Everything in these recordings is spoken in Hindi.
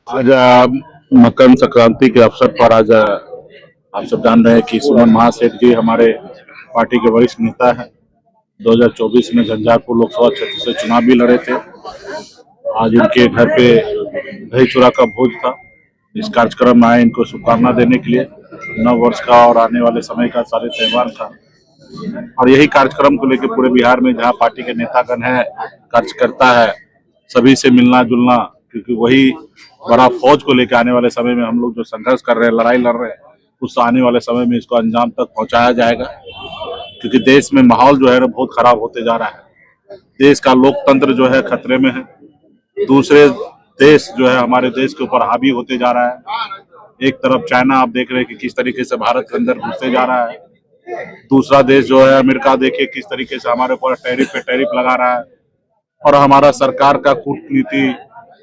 आज मकर संक्रांति के अवसर पर आज आप सब जान रहे हैं कि सुमन महासेठ जी हमारे पार्टी के वरिष्ठ नेता हैं। 2024 में झंझारपुर लोकसभा क्षेत्र से चुनाव भी लड़े थे। आज इनके घर पे दही चूड़ा का भोज था। इस कार्यक्रम में आए इनको शुभकामना देने के लिए, नव वर्ष का और आने वाले समय का सारे त्यौहार का। और यही कार्यक्रम को लेकर पूरे बिहार में जहाँ पार्टी के नेतागण है, कार्यकर्ता है, सभी से मिलना जुलना, क्योंकि वही बड़ा फौज को लेकर आने वाले समय में हम लोग जो संघर्ष कर रहे हैं, लड़ाई लड़ रहे हैं, उस आने वाले समय में इसको अंजाम तक पहुंचाया जाएगा। क्योंकि देश में माहौल जो है बहुत खराब होते जा रहा है। देश का लोकतंत्र जो है खतरे में है। दूसरे देश जो है हमारे देश के ऊपर हावी होते जा रहा है। एक तरफ चाइना आप देख रहे हैं कि किस तरीके से भारत के अंदर घुसते जा रहा है। दूसरा देश जो है अमेरिका देखिए किस तरीके से हमारे ऊपर टैरिफ पे टैरिफ लगा रहा है। और हमारा सरकार का कूटनीति,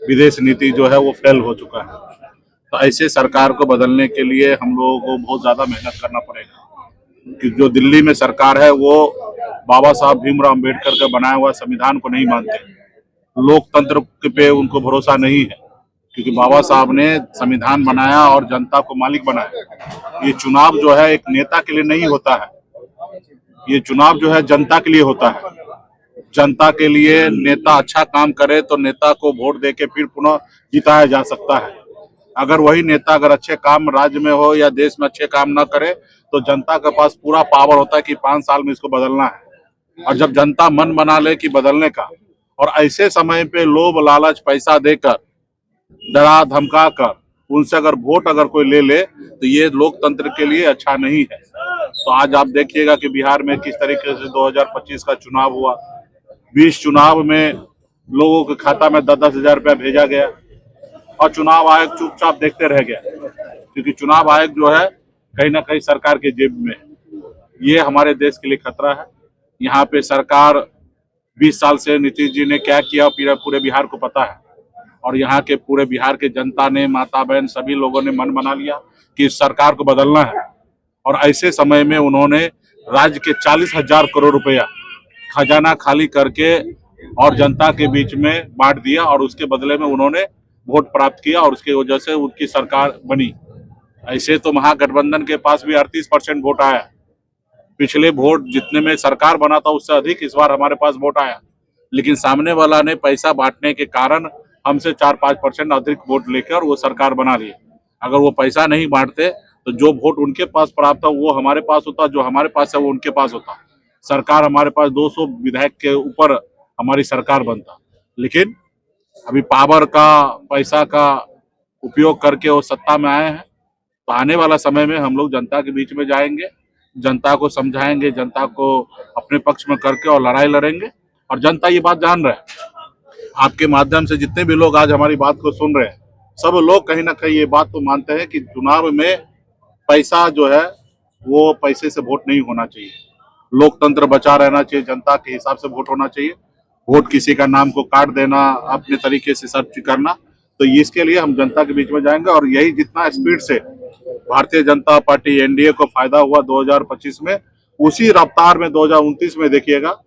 विदेश नीति जो है वो फेल हो चुका है। तो ऐसे सरकार को बदलने के लिए हम लोगों को बहुत ज्यादा मेहनत करना पड़ेगा। कि जो दिल्ली में सरकार है वो बाबा साहब भीमराव अम्बेडकर का बनाया हुआ संविधान को नहीं मानते, लोकतंत्र पे उनको भरोसा नहीं है। क्योंकि बाबा साहब ने संविधान बनाया और जनता को मालिक बनाया। ये चुनाव जो है एक नेता के लिए नहीं होता है, ये चुनाव जो है जनता के लिए होता है। जनता के लिए नेता अच्छा काम करे तो नेता को वोट देके फिर पुनः जिताया जा सकता है। अगर वही नेता अगर अच्छे काम राज्य में हो या देश में अच्छे काम ना करे तो जनता के पास पूरा पावर होता है कि 5 साल में इसको बदलना है। और जब जनता मन बना ले कि बदलने का, और ऐसे समय पे लोभ लालच पैसा देकर, डरा धमका कर उनसे अगर वोट अगर कोई ले ले तो ये लोकतंत्र के लिए अच्छा नहीं है। तो आज आप देखिएगा कि बिहार में किस तरीके से 2025 का चुनाव हुआ। 20 चुनाव में लोगों के खाता में 10-10 हजार रुपया भेजा गया और चुनाव आयोग चुपचाप देखते रह गया। क्योंकि चुनाव आयोग जो है कहीं ना कहीं सरकार के जेब में है। ये हमारे देश के लिए खतरा है। यहाँ पे सरकार 20 साल से नीतीश जी ने क्या किया पूरे बिहार को पता है। और यहाँ के पूरे बिहार के जनता ने, माता बहन सभी लोगों ने मन बना लिया कि इस सरकार को बदलना है। और ऐसे समय में उन्होंने राज्य के 40,000 करोड़ रुपया खजाना खाली करके और जनता के बीच में बांट दिया और उसके बदले में उन्होंने वोट प्राप्त किया और उसकी वजह से उनकी सरकार बनी। ऐसे तो महागठबंधन के पास भी 38% वोट आया। पिछले वोट जितने में सरकार बना था उससे अधिक इस बार हमारे पास वोट आया। लेकिन सामने वाला ने पैसा बांटने के कारण हमसे 4-5% अधिक वोट लेकर वो सरकार बना ली। अगर वो पैसा नहीं बांटते तो जो वोट उनके पास प्राप्त था वो हमारे पास होता, जो हमारे पास है वो उनके पास होता। सरकार हमारे पास 200 विधायक के ऊपर हमारी सरकार बनता। लेकिन अभी पावर का, पैसा का उपयोग करके वो सत्ता में आए हैं। तो आने वाला समय में हम लोग जनता के बीच में जाएंगे, जनता को समझाएंगे, जनता को अपने पक्ष में करके और लड़ाई लड़ेंगे। और जनता ये बात जान रहा है। आपके माध्यम से जितने भी लोग आज हमारी बात को सुन रहे हैं, सब लोग कहीं ना कहीं ये बात तो मानते हैं कि चुनाव में पैसा जो है वो पैसे से वोट नहीं होना चाहिए। लोकतंत्र बचा रहना चाहिए, जनता के हिसाब से वोट होना चाहिए। वोट किसी का नाम को काट देना, अपने तरीके से सर्च करना, तो इसके लिए हम जनता के बीच में जाएंगे। और यही जितना स्पीड से भारतीय जनता पार्टी एनडीए को फायदा हुआ 2025 में, उसी रफ्तार में 2029 में देखिएगा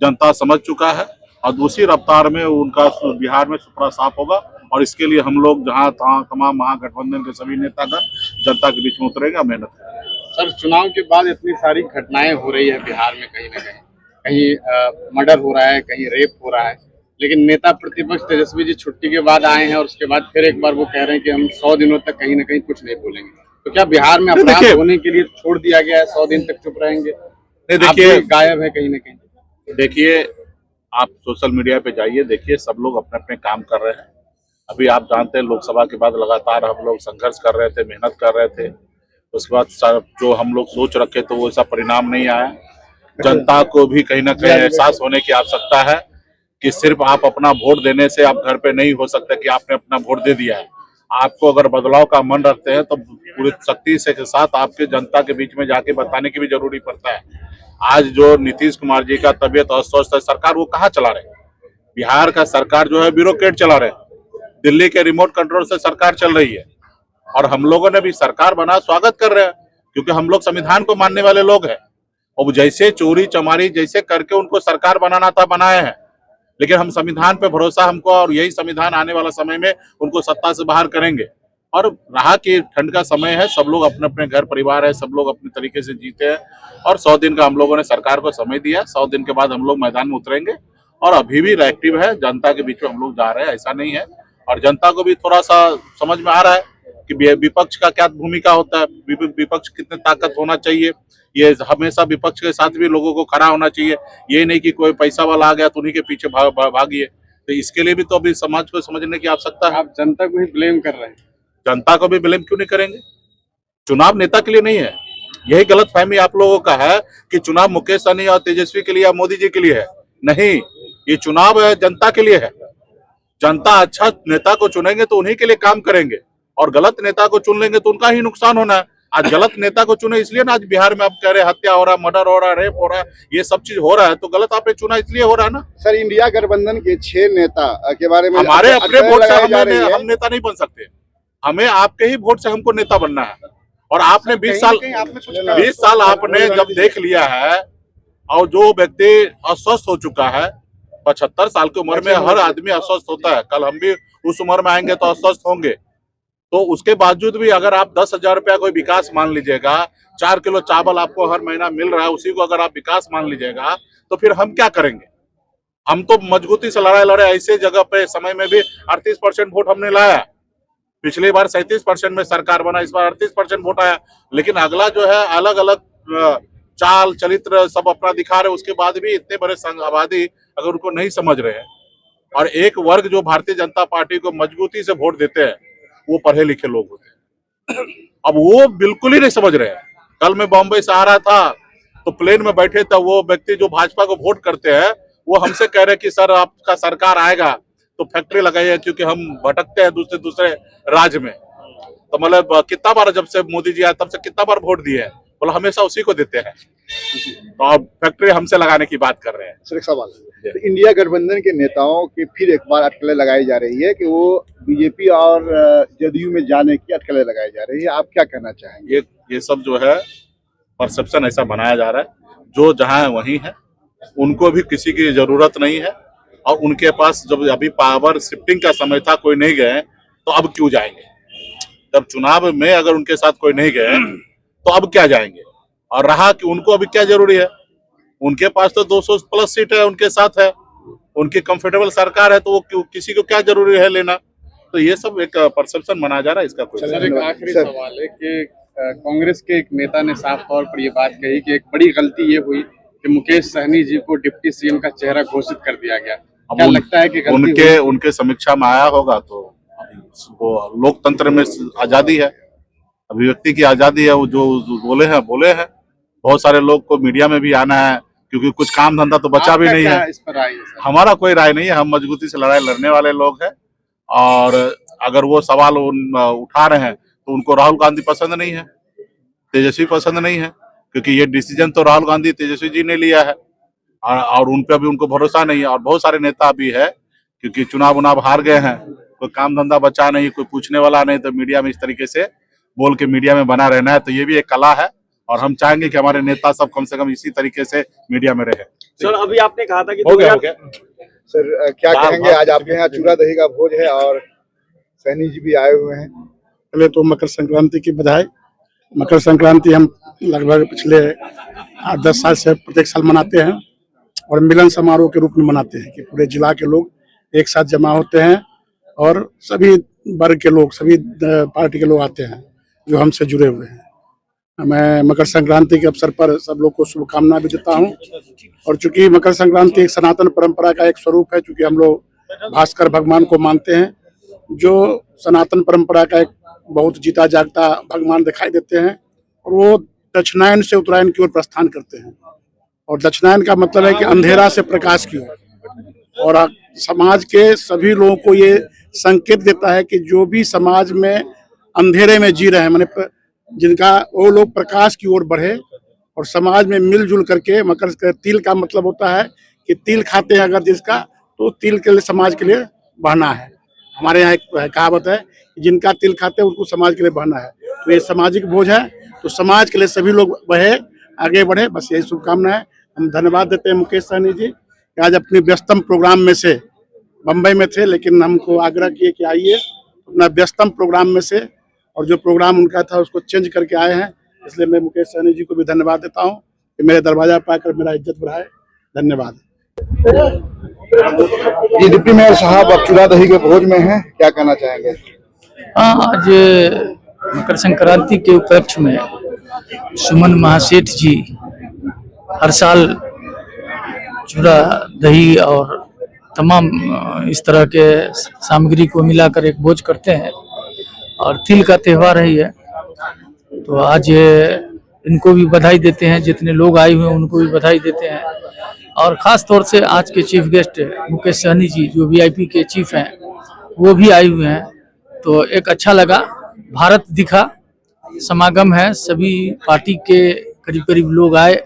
जनता समझ चुका है। और उसी रफ्तार में उनका बिहार में सुपड़ा साफ होगा। और इसके लिए हम लोग जहाँ तहाँ तमाम महागठबंधन के सभी नेतागण जनता के बीच में उतरेगा, मेहनत करेंगे। सर, चुनाव के बाद इतनी सारी घटनाएं हो रही है बिहार में, कहीं ना कहीं मर्डर हो रहा है, कहीं रेप हो रहा है, लेकिन नेता प्रतिपक्ष तेजस्वी जी छुट्टी के बाद आए हैं और उसके बाद फिर एक बार वो कह रहे हैं कि हम 100 दिनों तक कहीं ना कहीं कुछ नहीं बोलेंगे। तो क्या बिहार में अपराध होने के लिए छोड़ दिया गया है, 100 दिन तक चुप रहेंगे? देखिए, गायब है कहीं ना कहीं। देखिए, आप सोशल मीडिया पे जाइए, देखिए सब लोग अपने अपने काम कर रहे हैं। अभी आप जानते हैं लोकसभा के बाद लगातार हम लोग संघर्ष कर रहे थे, मेहनत कर रहे थे। उसके बाद जो हम लोग सोच रखे तो वो ऐसा परिणाम नहीं आया। जनता को भी कहीं ना कहीं एहसास होने की आवश्यकता है कि सिर्फ आप अपना वोट देने से आप घर पे नहीं हो सकते कि आपने अपना वोट दे दिया है। आपको अगर बदलाव का मन रखते हैं तो पूरी शक्ति से के साथ आपके जनता के बीच में जाके बताने की भी जरूरी पड़ता है। आज जो नीतीश कुमार जी का तबीयत अस्वस्थ है, सरकार वो कहाँ चला रहे? बिहार का सरकार जो है ब्यूरोक्रेट चला रहे। दिल्ली के रिमोट कंट्रोल से सरकार चल रही है। और हम लोगों ने भी सरकार बना, स्वागत कर रहे हैं, क्योंकि हम लोग संविधान को मानने वाले लोग हैं। और जैसे चोरी चमारी जैसे करके उनको सरकार बनाना था, बनाए हैं। लेकिन हम संविधान पे भरोसा हमको, और यही संविधान आने वाला समय में उनको सत्ता से बाहर करेंगे। और रहा कि ठंड का समय है, सब लोग अपने अपने घर परिवार है, सब लोग अपने तरीके से जीते हैं, और 100 दिन का हम लोगों ने सरकार को समय दिया। 100 दिन के बाद हम लोग मैदान में उतरेंगे, और अभी भी एक्टिव है, जनता के बीच में हम लोग जा रहे हैं, ऐसा नहीं है। और जनता को भी थोड़ा सा समझ में आ रहा है कि विपक्ष का क्या भूमिका होता है, विपक्ष कितने ताकत होना चाहिए। ये हमेशा विपक्ष के साथ भी लोगों को खड़ा होना चाहिए, ये नहीं कि कोई पैसा वाला आ गया तो उन्हीं के पीछे भागिए। तो इसके लिए भी तो अभी समाज को समझने की आवश्यकता है। आप जनता को ही ब्लेम कर रहे हैं। जनता को भी ब्लेम क्यों नहीं करेंगे? चुनाव नेता के लिए नहीं है। यही गलत फहमी आप लोगों का है कि चुनाव मुकेश सहनी और तेजस्वी के लिए या मोदी जी के लिए है। नहीं, ये चुनाव जनता के लिए है। जनता अच्छा नेता को चुनेंगे तो उन्हीं के लिए काम करेंगे, और गलत नेता को चुन लेंगे तो उनका ही नुकसान होना है। आज गलत नेता को चुने इसलिए ना आज बिहार में आप कह रहे हत्या हो रहा है, मर्डर हो रहा है, रेप हो रहा है, ये सब चीज हो रहा है, तो गलत आपने चुना इसलिए हो रहा है ना। सर, इंडिया गठबंधन के 6 नेता के बारे में हमारे अपने वोट से हम हम नेता नहीं बन सकते। हमें आपके ही वोट से हमको नेता बनना है। और आपने 20 साल आपने जब देख लिया है, और जो व्यक्ति अस्वस्थ हो चुका है, 75 साल की उम्र में हर आदमी अस्वस्थ होता है, कल हम भी उस उम्र में आएंगे तो अस्वस्थ होंगे। तो उसके बावजूद भी अगर आप 10,000 रुपया कोई विकास मान लीजिएगा, 4 किलो चावल आपको हर महीना मिल रहा है, उसी को अगर आप विकास मान लीजिएगा, तो फिर हम क्या करेंगे? हम तो मजबूती से लड़ाई लड़े। ऐसे जगह पे समय में भी 38% वोट हमने लाया। पिछली बार 37% में सरकार बना, इस बार 38% वोट आया। लेकिन अगला जो है अलग अलग चाल चरित्र सब अपना दिखा रहे, उसके बाद भी इतने बड़े आबादी अगर उनको नहीं समझ रहे हैं, और एक वर्ग जो भारतीय जनता पार्टी को मजबूती से वोट देते हैं वो पढ़े लिखे लोग होते हैं, अब वो बिल्कुल ही नहीं समझ रहे हैं। कल मैं बॉम्बे से आ रहा था तो प्लेन में बैठे थे, वो व्यक्ति जो भाजपा को वोट करते हैं वो हमसे कह रहे कि सर आपका सरकार आएगा तो फैक्ट्री लगाइए, क्योंकि हम भटकते हैं दूसरे दूसरे राज्य में। तो मतलब कितना बार जब से मोदी जी आए तब से कितना बार वोट दिए हैं? बोला हमेशा उसी को देते हैं। तो अब फैक्ट्री हमसे लगाने की बात कर रहे हैं। सर, एक सवाल है, तो इंडिया गठबंधन के नेताओं की फिर एक बार अटकलें लगाई जा रही है कि वो बीजेपी और जदयू में जाने की अटकलें लगाई जा रही है, आप क्या कहना चाहेंगे? ये सब जो है परसेप्शन ऐसा बनाया जा रहा है, जो जहां है वहीं है, उनको भी किसी की जरूरत नहीं है, और उनके पास जब अभी पावर शिफ्टिंग का समय था कोई नहीं गए, तो अब क्यों जाएंगे? जब चुनाव में अगर उनके साथ कोई नहीं गए तो अब क्या जाएंगे? और रहा कि उनको अभी क्या जरूरी है, उनके पास तो 200 प्लस सीट है, उनके साथ है, उनकी कंफर्टेबल सरकार है, तो वो क्यों, किसी को क्या जरूरी है लेना? तो ये सब एक परसेप्शन बनाया जा रहा है, इसका कोई सर एक आखिरी सवाल है कि कांग्रेस के एक नेता ने साफ तौर पर ये बात कही कि एक बड़ी गलती ये हुई कि मुकेश सहनी जी को डिप्टी सीएम का चेहरा घोषित कर दिया गया। क्या लगता है कि उनके समीक्षा में आया होगा? तो वो लोकतंत्र में आजादी है, अभिव्यक्ति की आजादी है, वो जो बोले हैं। बहुत सारे लोग को मीडिया में भी आना है, क्योंकि कुछ काम धंधा तो बचा भी नहीं है। इस पर राय है? हमारा कोई राय नहीं है, हम मजबूती से लड़ाई लड़ने वाले लोग हैं, और अगर वो सवाल उठा रहे हैं तो उनको राहुल गांधी पसंद नहीं है, तेजस्वी पसंद नहीं है, क्योंकि ये डिसीजन तो राहुल गांधी तेजस्वी जी ने लिया है, और उन पे भी उनको भरोसा नहीं है। और बहुत सारे नेता भी है, क्योंकि चुनाव उनाव हार गए हैं, कोई काम धंधा बचा नहीं, कोई पूछने वाला नहीं, तो मीडिया में इस तरीके से बोल के मीडिया में बना रहना है। तो ये भी एक कला है, और हम चाहेंगे कि हमारे नेता सब कम से कम इसी तरीके से मीडिया में रहे। सर अभी आपने कहा था कि हो गया। सर, क्या कहेंगे, आज आपके यहाँ चूड़ा दही का भोज है और सहनी जी भी आए हुए हैं? पहले तो मकर संक्रांति की बधाई। मकर संक्रांति हम लगभग पिछले 8-10 साल से प्रत्येक साल मनाते हैं, और मिलन समारोह के रूप में मनाते हैं कि पूरे जिला के लोग एक साथ जमा होते हैं, और सभी वर्ग के लोग, सभी पार्टी के लोग आते हैं जो हमसे जुड़े हुए हैं। मैं मकर संक्रांति के अवसर पर सब लोग को शुभकामना भी देता हूँ। और चूंकि मकर संक्रांति एक सनातन परंपरा का एक स्वरूप है, चूंकि हम लोग भास्कर भगवान को मानते हैं, जो सनातन परंपरा का एक बहुत जीता जागता भगवान दिखाई देते हैं, और वो दक्षिणायन से उत्तरायण की ओर प्रस्थान करते हैं। और दक्षिणायन का मतलब है कि अंधेरा से प्रकाश की ओर, और समाज के सभी लोगों को ये संकेत देता है कि जो भी समाज में अंधेरे में जी रहे हैं, माने जिनका वो लोग प्रकाश की ओर बढ़े, और समाज में मिलजुल करके। मकर तिल का मतलब होता है कि तिल खाते हैं अगर जिसका, तो तिल के लिए समाज के लिए बहना है। हमारे यहाँ एक कहावत है, जिनका तिल खाते हैं उसको समाज के लिए बहना है। तो ये सामाजिक बोझ है, तो समाज के लिए सभी लोग बहे, आगे बढ़े, बस यही शुभकामना है। हम धन्यवाद देते हैं मुकेश सहनी जी कि आज अपने व्यस्तम प्रोग्राम में से, बम्बई में थे लेकिन हमको आग्रह किए कि आइए, अपना व्यस्तम प्रोग्राम में से, और जो प्रोग्राम उनका था उसको चेंज करके आए हैं। इसलिए मैं मुकेश सहनी जी को भी धन्यवाद देता हूँ कि मेरे दरवाजा पाकर मेरा इज्जत बढ़ाए। धन्यवाद। ये डिप्टी मेयर साहब अब चूड़ा दही के भोज में हैं, क्या कहना चाहेंगे? हाँ, आज मकर संक्रांति के उपलक्ष्य में सुमन महासेठ जी हर साल चूड़ा दही और तमाम इस तरह के सामग्री को मिलाकर एक भोज करते हैं और तिल का त्यौहार है ये। तो आज इनको भी बधाई देते हैं, जितने लोग आए हुए हैं उनको भी बधाई देते हैं। और ख़ास तौर से आज के चीफ गेस्ट मुकेश सहनी जी जो वीआईपी के चीफ हैं वो भी आए हुए हैं। तो एक अच्छा लगा, भारत दिखा समागम है, सभी पार्टी के करीब करीब लोग आए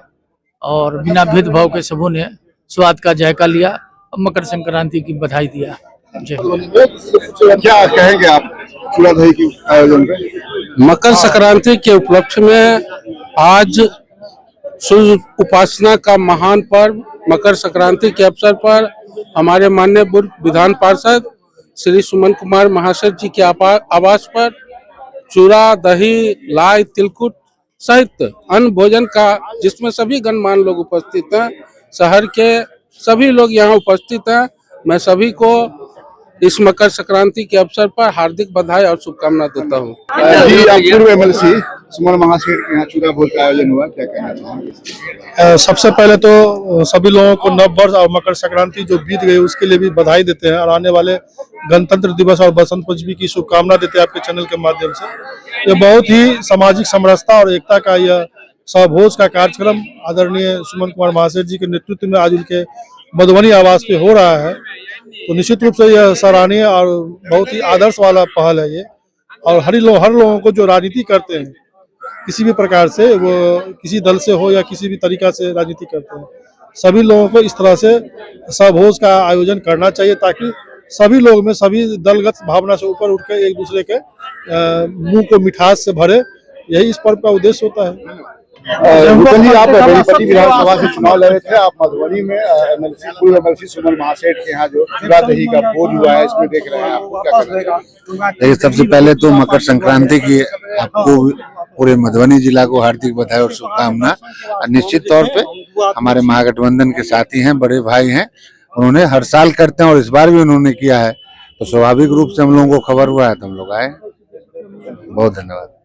और बिना भेदभाव के सबों ने स्वाद का जायका लिया और मकर संक्रांति की बधाई दिया। जय हिंद। क्या कहेंगे आप चूड़ा दही के आयोजन पे? मकर संक्रांति के उपलक्ष्य में आज सूर्य उपासना का महान पर्व मकर संक्रांति के अवसर पर हमारे माननीय पूर्व विधान पार्षद श्री सुमन कुमार महासेठ जी के आवास पर चूड़ा दही लाई तिलकुट सहित अन्न भोजन का, जिसमें सभी गणमान्य लोग उपस्थित हैं, शहर के सभी लोग यहाँ उपस्थित हैं। मैं सभी को इस मकर संक्रांति के अवसर पर हार्दिक बधाई और शुभकामना देता हूँ। जी, आप पूर्व एमएलसी सुमन महासेठ के यहाँ चूड़ा भोज का आयोजन हुआ, क्या कहना चाहेंगे? सबसे पहले तो सभी लोगों को नव वर्ष और मकर संक्रांति जो बीत गई उसके लिए भी बधाई देते हैं और आने वाले गणतंत्र दिवस और बसंत पंचमी की शुभकामना देते हैं आपके चैनल के माध्यम से। ये बहुत ही सामाजिक समरसता और एकता का यह स्वभोज का कार्यक्रम आदरणीय सुमन कुमार महासेठ जी के नेतृत्व में आज उनके मधुबनी आवास पे हो रहा है। तो निश्चित रूप से यह सराहनीय और बहुत ही आदर्श वाला पहल है ये। और हर लोगों को जो राजनीति करते हैं किसी भी प्रकार से, वो किसी दल से हो या किसी भी तरीका से राजनीति करते हैं, सभी लोगों को इस तरह से स्वभोज का आयोजन करना चाहिए ताकि सभी लोग में सभी दलगत भावना से ऊपर उठ के एक दूसरे के मुंह को मिठास से भरे, यही इस पर्व का उद्देश्य होता है। भूपेंद्र जी, आप बेनीपट्टी विधानसभा से चुनाव लड़े थे, आप मधुबनी में पूर्व एमएलसी सुमन महासेठ के यहाँ जो चूड़ा दही का भोज हुआ है इसमें देख रहे हैं, आपको क्या कहना चाहिए? देखिए, सबसे पहले तो मकर संक्रांति की आपको पूरे मधुबनी जिला को हार्दिक बधाई और शुभकामना। निश्चित तौर पे हमारे महागठबंधन के साथी हैं, बड़े भाई हैं, उन्होंने हर साल करते हैं और इस बार भी उन्होंने किया है, तो स्वाभाविक रूप से हम लोगों को खबर हुआ है तो हम लोग आए। बहुत धन्यवाद।